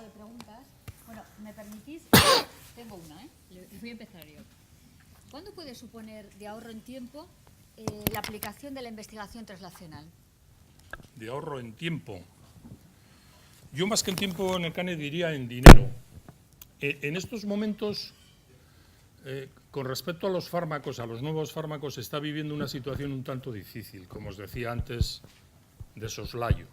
turno de preguntas. Bueno, ¿me permitís? Tengo una, ¿eh? Voy a empezar yo. ¿Cuándo puede suponer de ahorro en tiempo la aplicación de la investigación translacional? De ahorro en tiempo. Yo más que en tiempo, Nekane, diría en dinero. En estos momentos, con respecto a los fármacos, a los nuevos fármacos, se está viviendo una situación un tanto difícil, como os decía antes, de soslayo.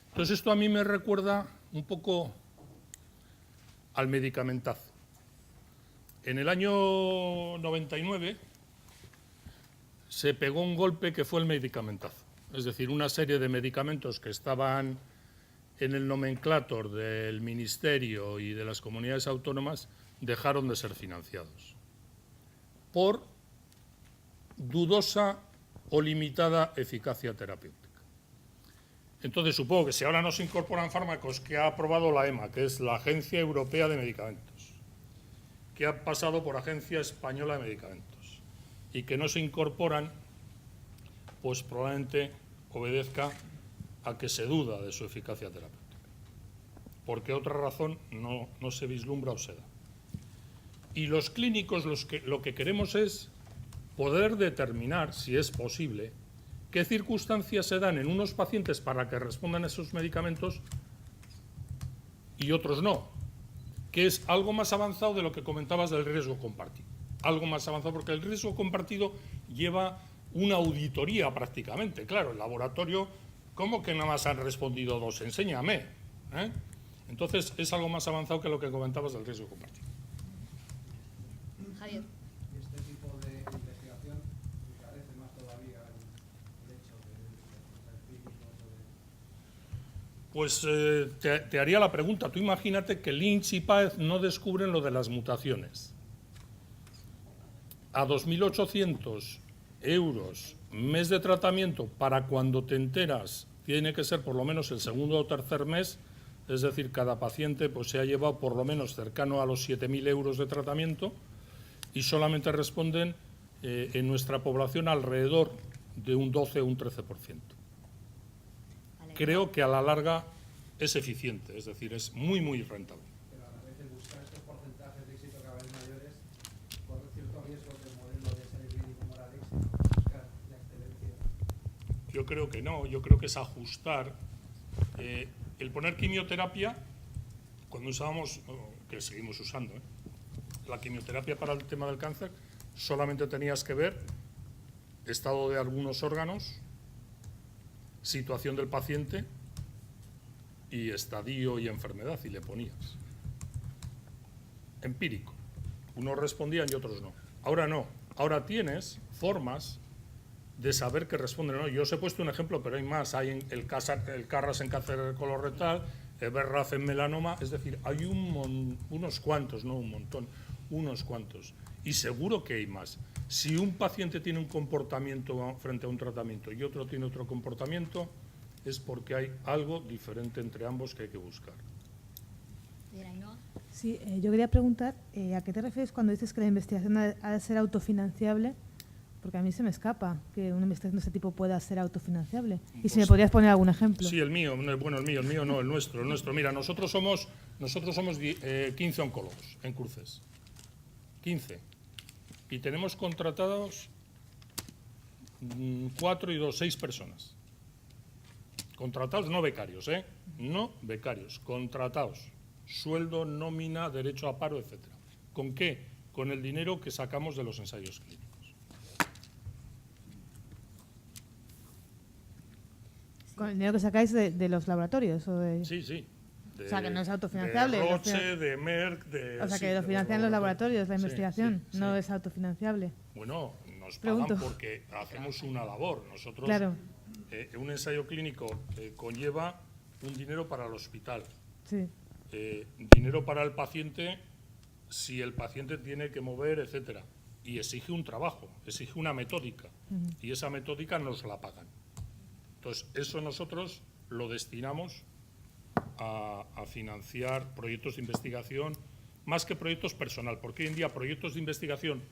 Entonces esto a mí me recuerda un poco al medicamentazo. En el año 99 se pegó un golpe que fue el medicamentazo. Es decir, una serie de medicamentos que estaban en el nomenclátor del Ministerio y de las comunidades autónomas dejaron de ser financiados por dudosa o limitada eficacia terapéutica. Entonces, supongo que si ahora no se incorporan fármacos que ha aprobado la EMA, que es la Agencia Europea de Medicamentos, que ha pasado por Agencia Española de Medicamentos, y que no se incorporan, pues probablemente obedezca a que se duda de su eficacia terapéutica. Porque otra razón no se vislumbra o se da. Y los clínicos lo que queremos es poder determinar, si es posible, qué circunstancias se dan en unos pacientes para que respondan a esos medicamentos y otros no, que es algo más avanzado de lo que comentabas del riesgo compartido. Algo más avanzado, porque el riesgo compartido lleva una auditoría prácticamente. Claro, el laboratorio, ¿cómo que nada más han respondido dos? Enséñame. Entonces, es algo más avanzado que lo que comentabas del riesgo compartido. Javier. Este tipo de investigación encarece más todavía el hecho de los clínicos. Pues te haría la pregunta. Tú imagínate que Lynch y Páez no descubren lo de las mutaciones. A 2.800 euros mes de tratamiento para cuando te enteras tiene que ser por lo menos el segundo o tercer mes, es decir, cada paciente pues se ha llevado por lo menos cercano a los 7.000 euros de tratamiento y solamente responden en nuestra población alrededor de un 12 o un 13%. Creo que a la larga es eficiente, es decir, es muy, muy rentable. Pero a la vez de buscar estos porcentajes de éxito cada vez mayores, corre cierto riesgo del modelo de ensayo clínico Moralex, buscar la excelencia. Yo creo que no, yo creo que es ajustar. El poner quimioterapia, cuando usábamos, que seguimos usando, la quimioterapia para el tema del cáncer, solamente tenías que ver estado de algunos órganos, situación del paciente y estadio y enfermedad, y le ponías. Empírico. Unos respondían y otros no. Ahora no. Ahora tienes formas de saber que responden o no. Yo os he puesto un ejemplo, pero hay más. Hay el Carras en cáncer colorectal, el BRAF en melanoma. Es decir, hay unos cuantos, no un montón, unos cuantos. Y seguro que hay más. Si un paciente tiene un comportamiento frente a un tratamiento y otro tiene otro comportamiento, es porque hay algo diferente entre ambos que hay que buscar. Sí, yo quería preguntar, ¿a qué te refieres cuando dices que la investigación ha de ser autofinanciable? Porque a mí se me escapa que una investigación de este tipo pueda ser autofinanciable. Y Pues, si me podrías poner algún ejemplo. Sí, el mío no, el nuestro. Mira, nosotros somos 15 oncólogos en Cruces. 15. Y tenemos contratados 4 y 2, 6 personas. Contratados, no becarios, no becarios, contratados. Sueldo, nómina, derecho a paro, etcétera. ¿Con qué? Con el dinero que sacamos de los ensayos clínicos. ¿Con el dinero que sacáis de los laboratorios? O de... Sí. O sea, que no es autofinanciable. De Roche, de Merck, de... O sea, que lo financian los laboratorios, la investigación, sí. no es autofinanciable. Bueno, nos Pregunto. pagan porque hacemos una labor. Nosotros, Claro. Un ensayo clínico conlleva un dinero para el hospital. Sí. Dinero para el paciente si el paciente tiene que mover, etcétera. Y exige un trabajo, exige una metódica. Y esa metódica nos la pagan. Entonces, eso nosotros lo destinamos a financiar proyectos de investigación, más que proyectos personal, porque hoy en día proyectos de investigación,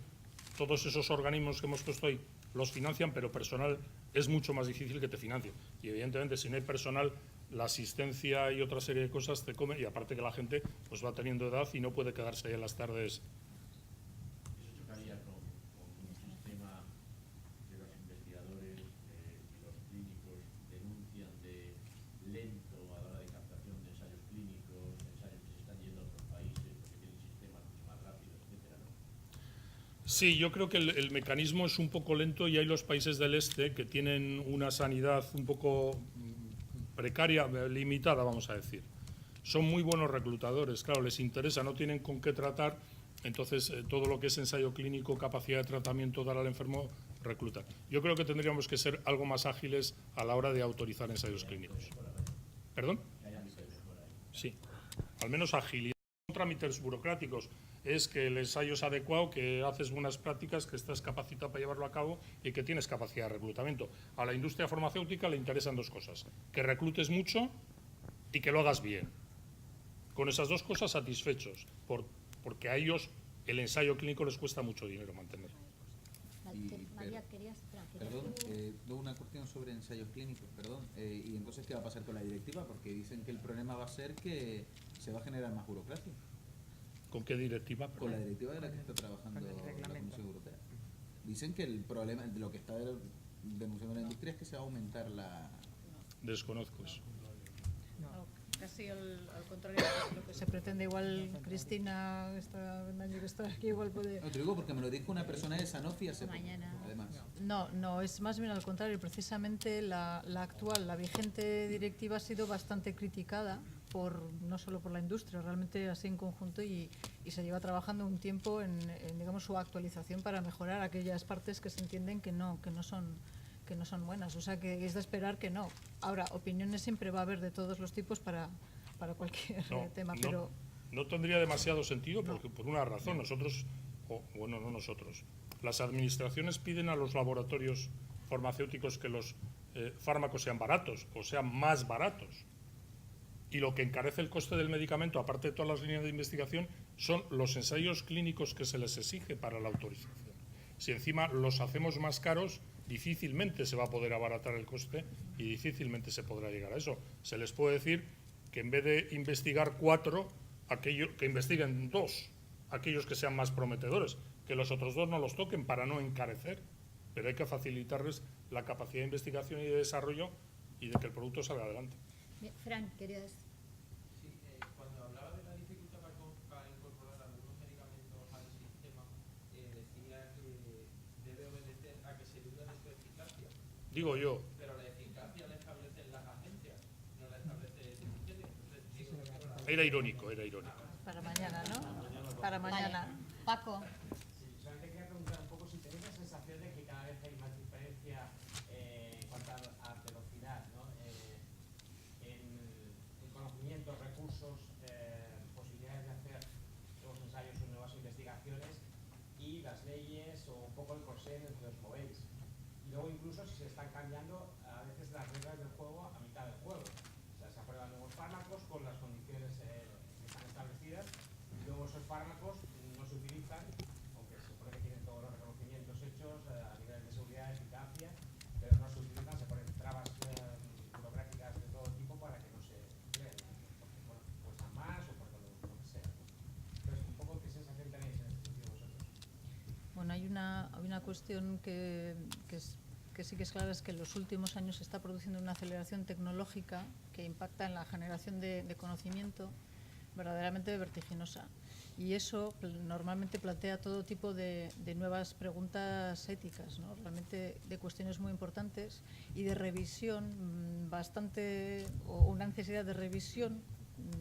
todos esos organismos que hemos puesto ahí, los financian, pero personal es mucho más difícil que te financien. Y evidentemente, si no hay personal, la asistencia y otra serie de cosas te comen, y aparte que la gente pues va teniendo edad y no puede quedarse ahí en las tardes. Eso chocaría con un sistema que los investigadores y los clínicos denuncian de lento a la hora de captación de ensayos clínicos, ensayos que se están yendo a otros países porque tienen sistemas mucho más rápidos, etcétera, ¿no? Sí, yo creo que el mecanismo es un poco lento y hay los países del este que tienen una sanidad un poco precaria, limitada, vamos a decir. Son muy buenos reclutadores, claro, les interesa, no tienen con qué tratar, entonces todo lo que es ensayo clínico, capacidad de tratamiento, dar al enfermo, reclutar. Yo creo que tendríamos que ser algo más ágiles a la hora de autorizar ensayos clínicos. ¿Perdón? Sí, al menos agilidad. Son trámites burocráticos. Es que el ensayo es adecuado, que haces buenas prácticas, que estás capacitado para llevarlo a cabo y que tienes capacidad de reclutamiento. A la industria farmacéutica le interesan dos cosas: que reclutes mucho y que lo hagas bien. Con esas dos cosas satisfechos, porque a ellos el ensayo clínico les cuesta mucho dinero mantener. María, querías... Perdón, una cuestión sobre ensayos clínicos, perdón. ¿Y entonces qué va a pasar con la directiva? Porque dicen que el problema va a ser que se va a generar más burocracia. ¿Con qué directiva? Con la directiva de la que está trabajando la Comisión Europea. Dicen que el problema, de lo que está denunciando la industria, es que se va a aumentar la... Desconozco eso. No, casi al contrario de lo que se pretende. Igual Cristina, un año que está aquí, igual puede... No, te digo porque me lo dijo una persona de Sanofi hace poco, además. No, es más bien al contrario. Precisamente la actual, la vigente directiva ha sido bastante criticada, no solo por la industria, realmente así en conjunto, y se lleva trabajando un tiempo en digamos, su actualización para mejorar aquellas partes que se entienden que no son buenas. O sea, que es de esperar que no. Ahora, opiniones siempre va a haber de todos los tipos para cualquier tema, pero... No tendría demasiado sentido porque, por una razón. Nosotros, no nosotros, las administraciones piden a los laboratorios farmacéuticos que los fármacos sean baratos o sean más baratos. Y lo que encarece el coste del medicamento, aparte de todas las líneas de investigación, son los ensayos clínicos que se les exige para la autorización. Si encima los hacemos más caros, difícilmente se va a poder abaratar el coste y difícilmente se podrá llegar a eso. Se les puede decir que en vez de investigar 4, que investiguen 2, aquellos que sean más prometedores, que los otros 2 no los toquen para no encarecer, pero hay que facilitarles la capacidad de investigación y de desarrollo y de que el producto salga adelante. Fran, querías... Sí, cuando hablaba de la dificultad para incorporar algunos medicamentos al sistema, decía que debe obedecer a que se duda de su eficacia. Digo yo. Pero la eficacia la establecen las agencias, no la establece el ministerio. Entonces, Era irónico. Para mañana, ¿no? Para mañana. Vale. Paco. Sí, solamente quería preguntar un poco si tenéis la sensación de que cada vez hay más diferencia en cuanto a velocidad, ¿no? En conocimientos, recursos, posibilidades de hacer nuevos ensayos o nuevas investigaciones y las leyes o un poco el corsé en el que os movéis. Y luego incluso si se están cambiando a veces las reglas del juego a mitad del juego. O sea, se aprueban nuevos fármacos con las condiciones que están establecidas y luego esos fármacos no se utilizan, aunque se supone que tienen todos los reconocimientos hechos a nivel de seguridad, eficacia, pero no se utilizan, se ponen trabas burocráticas de todo tipo para que no se creen, porque bueno, cuestan más o porque lo que sea. Entonces, un poco qué sensación tenéis en este sentido vosotros. Bueno, hay una cuestión que sí que es clara, es que en los últimos años se está produciendo una aceleración tecnológica que impacta en la generación de conocimiento verdaderamente vertiginosa. Y eso normalmente plantea todo tipo de nuevas preguntas éticas, ¿no? Realmente de cuestiones muy importantes y de revisión o una necesidad de revisión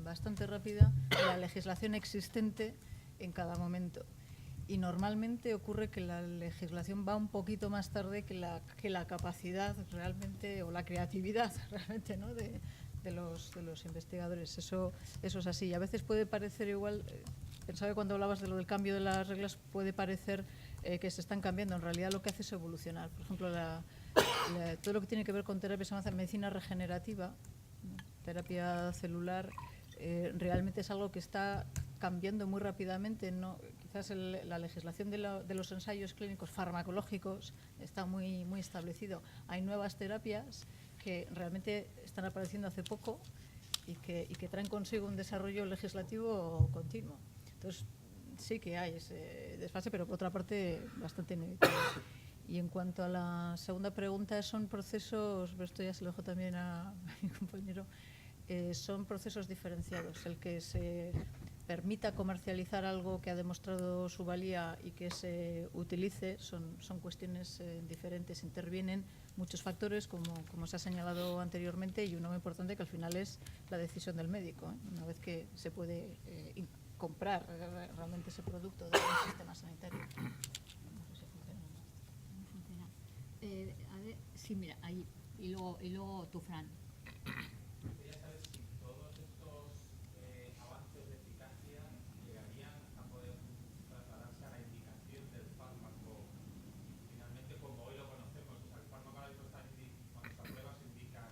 bastante rápida de la legislación existente en cada momento. Y normalmente ocurre que la legislación va un poquito más tarde que la capacidad realmente o la creatividad realmente, ¿no? de los investigadores. Eso es así. Y a veces puede parecer igual, pensaba que cuando hablabas de lo del cambio de las reglas puede parecer que se están cambiando. En realidad lo que hace es evolucionar. Por ejemplo, todo lo que tiene que ver con terapias avanzadas, medicina regenerativa, terapia celular, realmente es algo que está cambiando muy rápidamente. Quizás la legislación de los ensayos clínicos farmacológicos está muy, muy establecido. Hay nuevas terapias que realmente están apareciendo hace poco y que traen consigo un desarrollo legislativo continuo. Entonces, sí que hay ese desfase, pero por otra parte bastante inevitable. Y en cuanto a la segunda pregunta, son procesos, pero esto ya se lo dejo también a mi compañero, son procesos diferenciados. El que se permita comercializar algo que ha demostrado su valía y que se utilice son cuestiones diferentes. Intervienen muchos factores, como se ha señalado anteriormente, y uno muy importante que al final es la decisión del médico, ¿eh? Una vez que se puede comprar realmente ese producto del sistema sanitario. No sé si funciona o no. Funciona. A ver, sí, mira, ahí. Y luego tú, Fran. Quería saber si todos estos avances de eficacia llegarían a poder trasladarse a la indicación del fármaco, finalmente como hoy lo conocemos. O sea, el fármaco ahora mismo cuando se aprueba se indican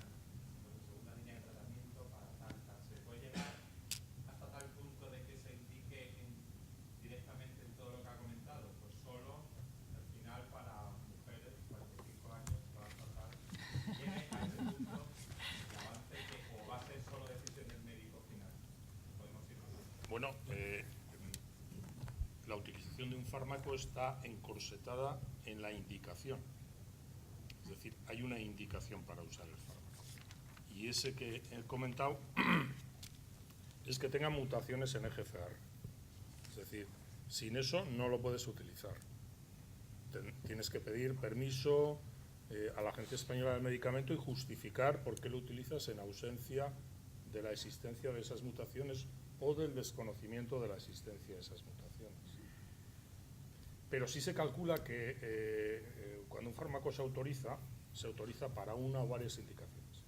segunda línea de tratamiento para tal. Se puede llegar hasta tal punto de que se indique directamente en todo lo que ha comentado, pues solo al final para mujeres 45 años que van a tratar, llegue a ese punto de avance que o va a ser solo decisión del médico final. Podemos ir más. Bueno, la utilización de un fármaco está encorsetada en la indicación. Es decir, hay una indicación para usar el fármaco. Y ese que he comentado es que tenga mutaciones en EGFR. Es decir, sin eso no lo puedes utilizar. Tienes que pedir permiso a la Agencia Española del Medicamento y justificar por qué lo utilizas en ausencia de la existencia de esas mutaciones o del desconocimiento de la existencia de esas mutaciones. Pero sí se calcula que cuando un fármaco se autoriza para una o varias indicaciones.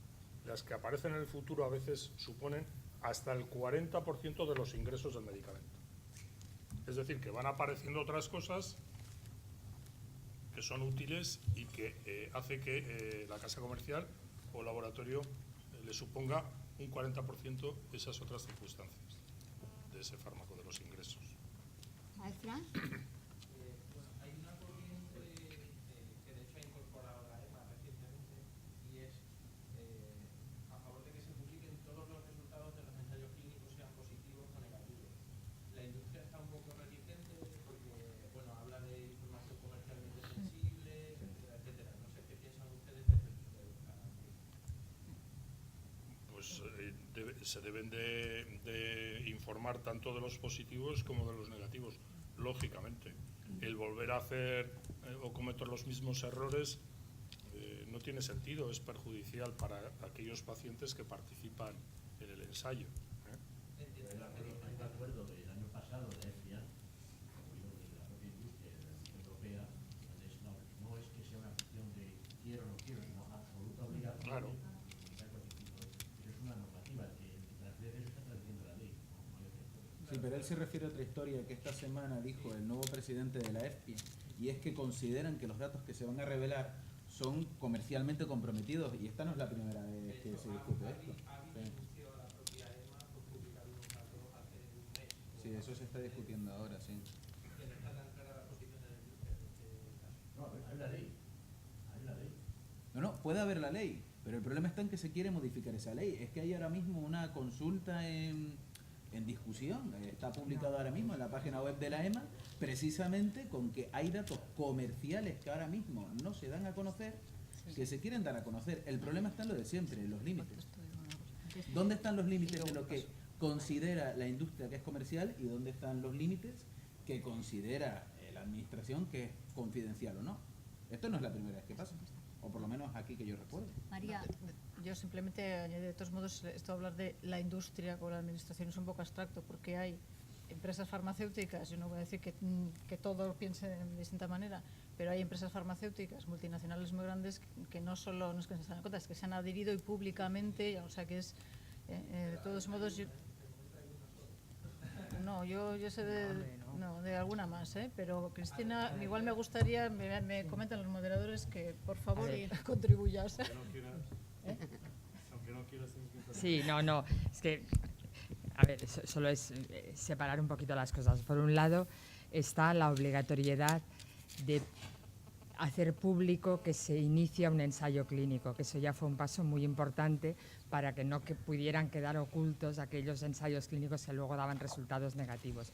Las que aparecen en el futuro a veces suponen hasta el 40% de los ingresos del medicamento. Es decir, que van apareciendo otras cosas que son útiles y que hace que la casa comercial o laboratorio le suponga un 40% esas otras circunstancias de ese fármaco, de los ingresos. A ver, Fran. Bueno, hay una corriente que de hecho ha incorporado la EMA recientemente y es a favor de que se publiquen todos los resultados de los ensayos clínicos, sean positivos o negativos. La industria está un poco reticente porque, bueno, habla de información comercialmente sensible, etcétera, etcétera. No sé qué piensan ustedes desde el punto de vista. Pues se deben de informar tanto de los positivos como de los negativos, lógicamente. El volver a hacer o cometer los mismos errores no tiene sentido, es perjudicial para aquellos pacientes que participan en el ensayo. Hay un acuerdo del año pasado de EFIA, de la propia industria de la Unión Europea, donde no es que sea una cuestión de quiero o no quiero, sino absoluta obligación. Claro. Eso es una normativa que tras de eso está traduciendo la ley. Sí, pero él se refiere a otra historia que esta semana dijo el nuevo presidente de la EFPI, y es que consideran que los datos que se van a revelar son comercialmente comprometidos, y esta no es la primera vez que se discute esto. Sí, eso se está discutiendo ahora, sí. No, hay la ley. No, puede haber la ley, pero el problema está en que se quiere modificar esa ley. Es que hay ahora mismo una consulta en discusión, está publicado ahora mismo en la página web de la EMA, precisamente con que hay datos comerciales que ahora mismo no se dan a conocer, que se quieren dar a conocer. El problema está en lo de siempre, en los límites. ¿Dónde están los límites de lo que considera la industria que es comercial y dónde están los límites que considera la administración que es confidencial o no? Esto no es la primera vez que pasa, o por lo menos aquí que yo recuerdo. María. Yo simplemente añadir, de todos modos, esto de hablar de la industria con la administración es un poco abstracto, porque hay empresas farmacéuticas, yo no voy a decir que todos piensen de distinta manera, pero hay empresas farmacéuticas multinacionales muy grandes que no solo no es que se están en cuenta, es que se han adherido y públicamente, o sea que es, de todos modos, yo sé de alguna más, pero Cristina, igual me gustaría, me comentan los moderadores que por favor contribuyas. Sí, no, es que, a ver, solo es separar un poquito las cosas. Por un lado está la obligatoriedad de hacer público que se inicia un ensayo clínico, que eso ya fue un paso muy importante para que no pudieran quedar ocultos aquellos ensayos clínicos que luego daban resultados negativos.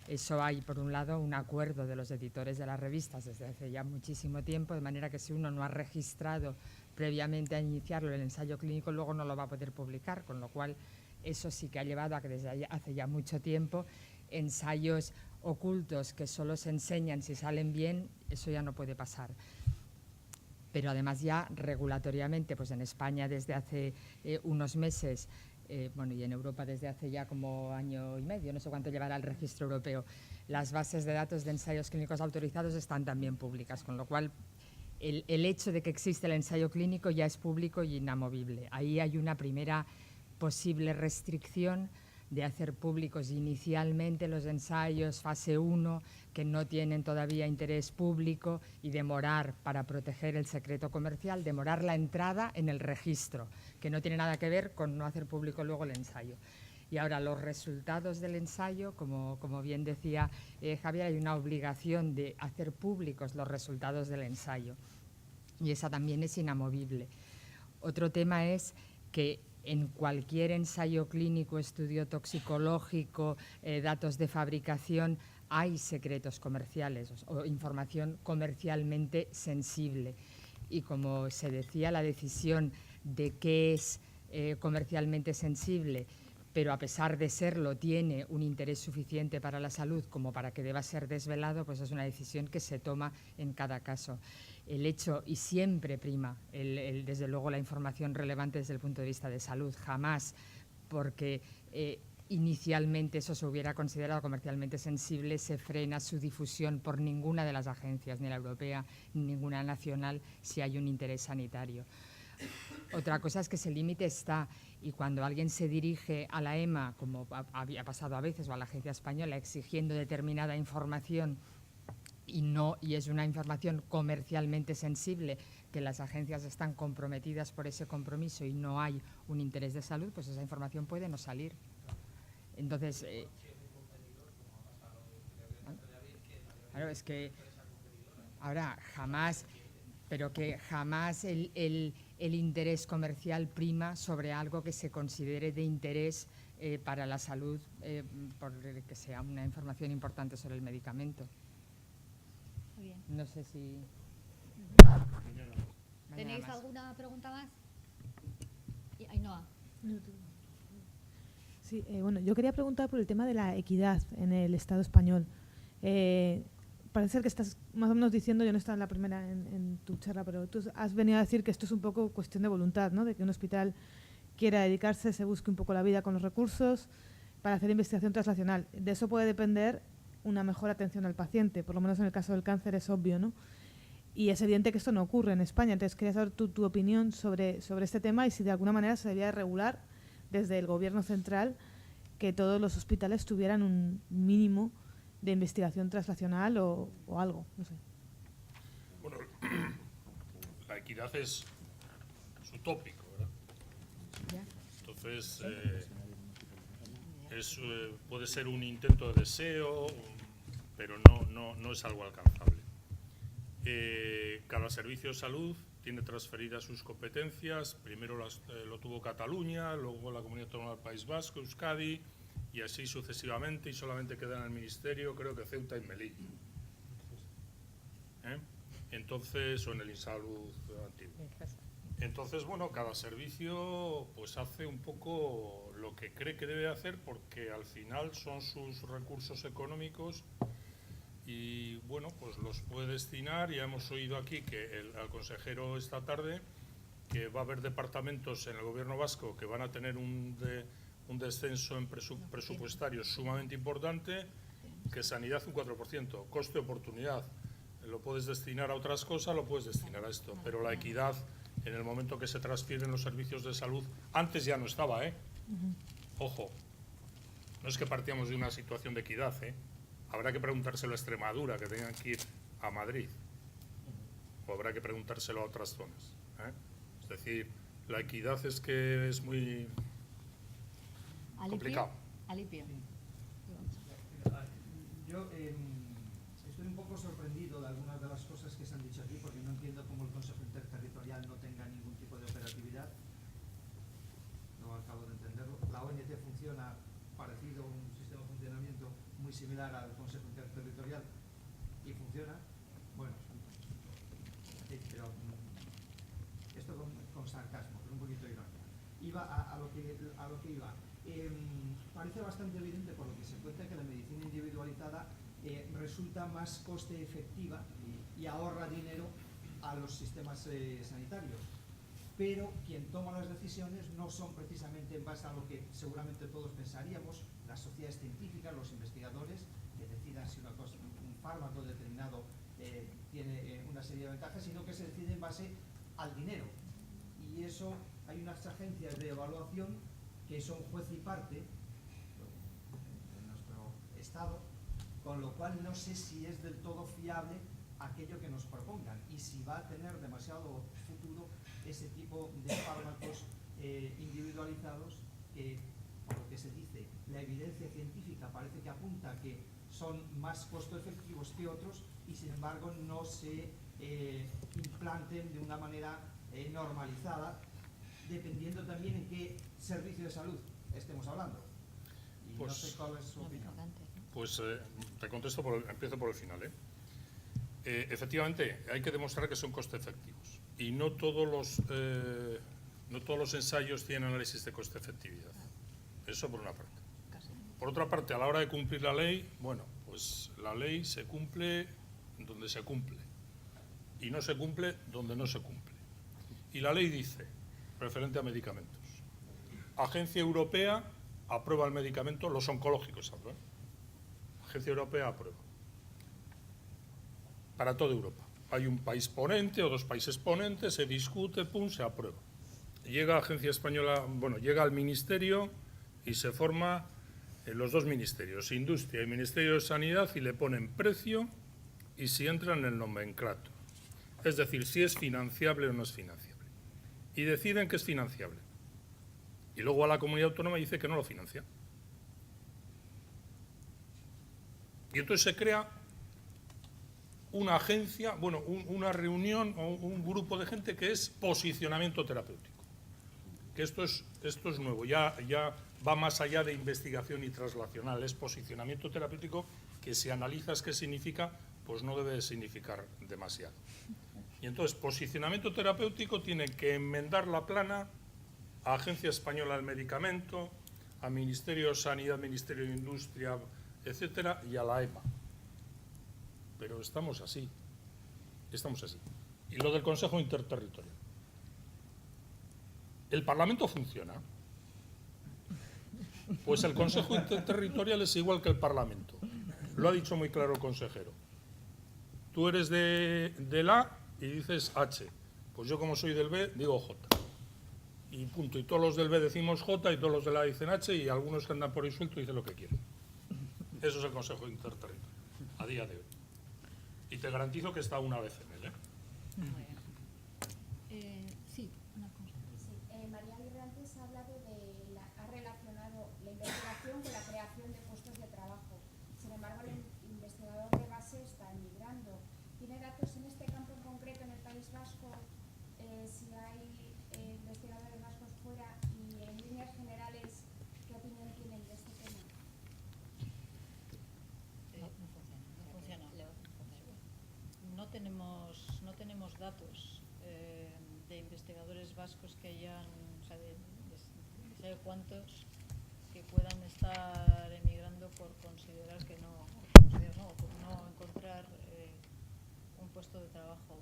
Eso hay, por un lado, un acuerdo de los editores de las revistas desde hace ya muchísimo tiempo, de manera que si uno no ha registrado previamente a iniciarlo el ensayo clínico, luego no lo va a poder publicar, con lo cual eso sí que ha llevado a que desde hace ya mucho tiempo ensayos ocultos que solo se enseñan si salen bien, eso ya no puede pasar. Pero además ya regulatoriamente, pues en España desde hace unos meses, bueno, y en Europa desde hace ya como año y medio, no sé cuánto llevará el registro europeo, las bases de datos de ensayos clínicos autorizados están también públicas, con lo cual el hecho de que existe el ensayo clínico ya es público y inamovible. Ahí hay una primera posible restricción de hacer públicos inicialmente los ensayos fase 1 que no tienen todavía interés público y demorar, para proteger el secreto comercial, demorar la entrada en el registro, que no tiene nada que ver con no hacer público luego el ensayo. Y ahora los resultados del ensayo, como bien decía Javier, hay una obligación de hacer públicos los resultados del ensayo y esa también es inamovible. Otro tema es que en cualquier ensayo clínico, estudio toxicológico, datos de fabricación, hay secretos comerciales o información comercialmente sensible. Y como se decía, la decisión de qué es comercialmente sensible, pero a pesar de serlo tiene un interés suficiente para la salud como para que deba ser desvelado, pues es una decisión que se toma en cada caso. El hecho, y siempre prima, desde luego la información relevante desde el punto de vista de salud, jamás porque inicialmente eso se hubiera considerado comercialmente sensible, se frena su difusión por ninguna de las agencias, ni la europea ni ninguna nacional, si hay un interés sanitario. Otra cosa es que ese límite está, y cuando alguien se dirige a la EMA, como había pasado a veces, o a la Agencia Española, exigiendo determinada información y es una información comercialmente sensible, que las agencias están comprometidas por ese compromiso y no hay un interés de salud, pues esa información puede no salir. Entonces, claro, es que ahora jamás, pero que jamás el interés comercial prima sobre algo que se considere de interés para la salud, por que sea una información importante sobre el medicamento. Muy bien. No sé si... ¿Tenéis alguna pregunta más? Ainhoa. Sí, bueno, yo quería preguntar por el tema de la equidad en el Estado español. Parece ser que estás más o menos diciendo, yo no estaba en la primera en tu charla, pero tú has venido a decir que esto es un poco cuestión de voluntad, ¿no? De que un hospital quiera dedicarse, se busque un poco la vida con los recursos para hacer investigación translacional. De eso puede depender una mejor atención al paciente, por lo menos en el caso del cáncer es obvio, ¿no? Y es evidente que esto no ocurre en España. Entonces quería saber tu opinión sobre este tema y si de alguna manera se debía regular desde el gobierno central que todos los hospitales tuvieran un mínimo de investigación translacional o algo, no sé. Bueno, la equidad es utópico, ¿verdad? Entonces, puede ser un intento de deseo, pero no es algo alcanzable. Cada servicio de salud tiene transferidas sus competencias. Primero lo tuvo Cataluña, luego la Comunidad Autónoma del País Vasco, Euskadi, y así sucesivamente, y solamente quedan en el Ministerio, creo que Ceuta y Melilla. Entonces, o en el INSALUD antiguo. Entonces, bueno, cada servicio pues hace un poco lo que cree que debe hacer, porque al final son sus recursos económicos y, bueno, pues los puede destinar. Ya hemos oído aquí que al consejero esta tarde que va a haber departamentos en el gobierno vasco que van a tener un descenso en presupuestario sumamente importante, que sanidad un 4%, coste-oportunidad. Lo puedes destinar a otras cosas, lo puedes destinar a esto, pero la equidad, en el momento que se transfieren los servicios de salud, antes ya no estaba, Ojo, no es que partíamos de una situación de equidad, Habrá que preguntárselo a Extremadura, que tengan que ir a Madrid, o habrá que preguntárselo a otras zonas, Es decir, la equidad es que es muy complicado. Alipio. Yo Estoy un poco sorprendido de algunas de las cosas que se han dicho aquí, porque no entiendo cómo el Consejo Interterritorial no tenga ningún tipo de operatividad. No acabo de entenderlo. La ONT funciona parecido, un sistema de funcionamiento muy similar al Consejo Interterritorial, y funciona. Bueno, pero esto con sarcasmo, pero un poquito irónico. Iba a lo que iba. Parece bastante evidente por lo que se cuenta que la medicina individualizada resulta más coste efectiva y ahorra dinero a los sistemas sanitarios. Pero quien toma las decisiones no son precisamente en base a lo que seguramente todos pensaríamos, las sociedades científicas, los investigadores, que decidan si un fármaco determinado tiene una serie de ventajas, sino que se decide en base al dinero. Y eso, hay unas agencias de evaluación que son juez y parte en nuestro Estado, con lo cual no sé si es del todo fiable aquello que nos propongan y si va a tener demasiado futuro ese tipo de fármacos individualizados que, por lo que se dice, la evidencia científica parece que apunta que son más costo efectivos que otros y sin embargo no se implanten de una manera normalizada, dependiendo también en qué servicio de salud estemos hablando. Y pues, no sé cuál es su opinión. Pues te contesto, empiezo por el final. Efectivamente, hay que demostrar que son coste efectivos y no todos los ensayos tienen análisis de coste efectividad. Eso por una parte. Por otra parte, a la hora de cumplir la ley, bueno, pues la ley se cumple donde se cumple y no se cumple donde no se cumple. Y la ley dice, referente a medicamentos, Agencia Europea aprueba el medicamento, los oncológicos, ¿sabes? Agencia Europea aprueba. Para toda Europa. Hay un país ponente o dos países ponentes, se discute, pum, se aprueba. Llega a Agencia Española, bueno, llega al Ministerio y se forma los dos ministerios, Industria y Ministerio de Sanidad, y le ponen precio y si entra en el nomenclato. Es decir, si es financiable o no es financiable. Y deciden que es financiable. Y luego a la comunidad autónoma dice que no lo financia. Y entonces se crea una agencia, bueno, una reunión o un grupo de gente que es posicionamiento terapéutico. Que esto es nuevo, ya va más allá de investigación y traslacional, es posicionamiento terapéutico que si analizas qué significa, pues no debe de significar demasiado. Y entonces, posicionamiento terapéutico tiene que enmendar la plana a Agencia Española del Medicamento, a Ministerio de Sanidad, Ministerio de Industria, etcétera, y a la EMA. Pero estamos así. Y lo del Consejo Interterritorial. ¿El Parlamento funciona? Pues el Consejo Interterritorial es igual que el Parlamento. Lo ha dicho muy claro el consejero. Tú eres del A y dices H. Pues yo, como soy del B, digo J. Y punto. Y todos los del B decimos J y todos los del A dicen H y algunos que andan por ahí suelto dicen lo que quieren. Eso es el Consejo Interterritorial, a día de hoy. Y te garantizo que está una vez en él. Sí, una cosa. Sí, María Aguirre antes ha hablado ha relacionado la investigación con la creación de puestos de trabajo. Sin embargo, el investigador de base está emigrando. ¿Tiene datos en este campo en concreto en el País Vasco? Si hay investigadores vascos fuera y en líneas generales, ¿qué opinión tienen de este tema? No tenemos datos de investigadores vascos que hayan, o sea, de cuántos que puedan estar emigrando por considerar que no, por no encontrar un puesto de trabajo.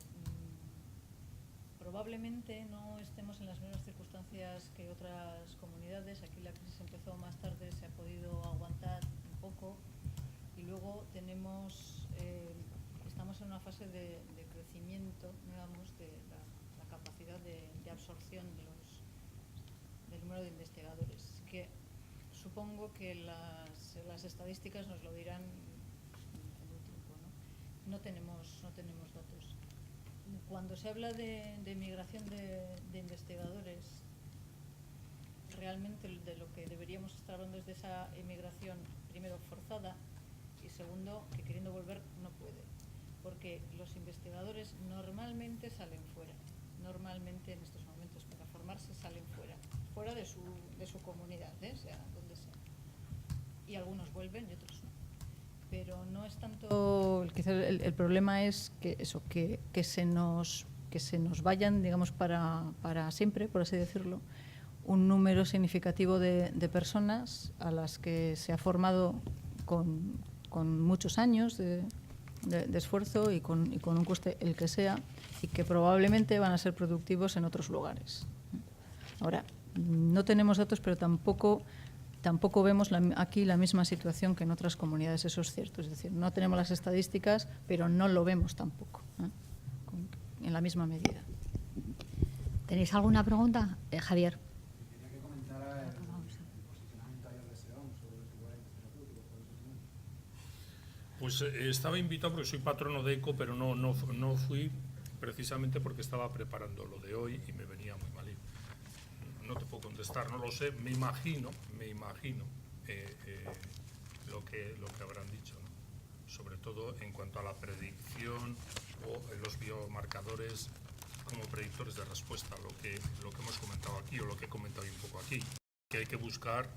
Probablemente no estemos en las mismas circunstancias que otras comunidades. Aquí la crisis empezó más tarde, se ha podido aguantar un poco y luego estamos en una fase de crecimiento, digamos, de la capacidad de absorción del número de investigadores, que supongo que las estadísticas nos lo dirán en un tiempo, ¿no? No tenemos datos. Cuando se habla de migración de investigadores, realmente de lo que deberíamos estar hablando es de esa emigración, primero forzada, y segundo, que queriendo volver no puede. Porque los investigadores normalmente salen fuera. Normalmente en estos momentos para formarse salen fuera de su comunidad, sea donde sea. Y algunos vuelven y otros no. Pero no es tanto, quizás el problema es que eso, que se nos vayan, digamos, para siempre, por así decirlo, un número significativo de personas a las que se ha formado con muchos años de esfuerzo y con un coste el que sea, y que probablemente van a ser productivos en otros lugares. Ahora, no tenemos datos, pero tampoco vemos aquí la misma situación que en otras comunidades, eso es cierto. Es decir, no tenemos las estadísticas, pero no lo vemos tampoco, en la misma medida. ¿Tenéis alguna pregunta, Javier? Tenía que comentar el posicionamiento ayer de SEOM sobre los equivalentes terapéuticos. Pues estaba invitado porque soy patrono de ECO, pero no fui precisamente porque estaba preparando lo de hoy y me venía muy mal. No te puedo contestar, no lo sé. Me imagino lo que habrán dicho, ¿no? Sobre todo en cuanto a la predicción o los biomarcadores como predictores de respuesta, lo que hemos comentado aquí o lo que he comentado un poco aquí, que hay que buscar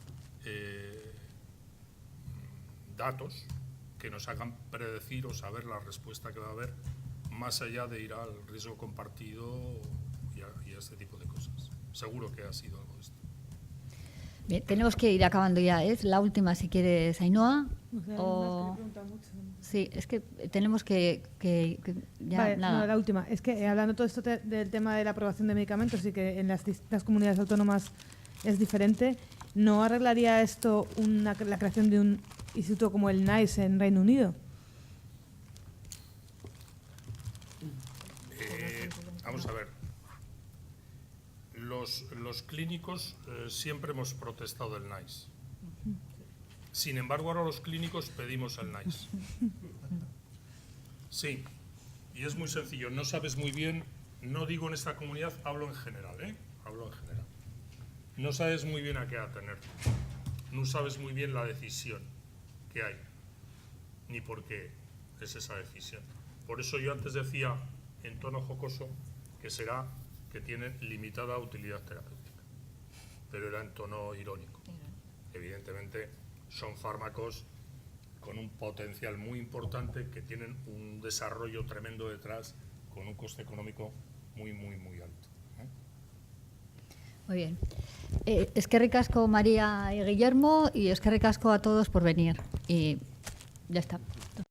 datos que nos hagan predecir o saber la respuesta que va a haber, más allá de ir al riesgo compartido y a este tipo de cosas. Seguro que ha sido algo de esto. Bien, tenemos que ir acabando ya. Es la última, si quieres, Ainhoa. Sí, es que tenemos que ya vale, nada. No, la última. Es que hablando todo esto del tema de la aprobación de medicamentos y que en las distintas comunidades autónomas es diferente, ¿no arreglaría esto la creación de un instituto como el NICE en Reino Unido? Vamos a ver. Los clínicos siempre hemos protestado del NICE. Sin embargo, ahora los clínicos pedimos el NICE. Sí, y es muy sencillo. No sabes muy bien, no digo en esta comunidad, hablo en general, Hablo en general. No sabes muy bien a qué atenerte. No sabes muy bien la decisión que hay, ni por qué es esa decisión. Por eso yo antes decía, en tono jocoso, que tienen limitada utilidad terapéutica, pero era en tono irónico. Evidentemente son fármacos con un potencial muy importante, que tienen un desarrollo tremendo detrás, con un coste económico muy, muy, muy alto. Muy bien. Eskerrik asko, María y Guillermo, y eskerrik asko a todos por venir. Y ya está.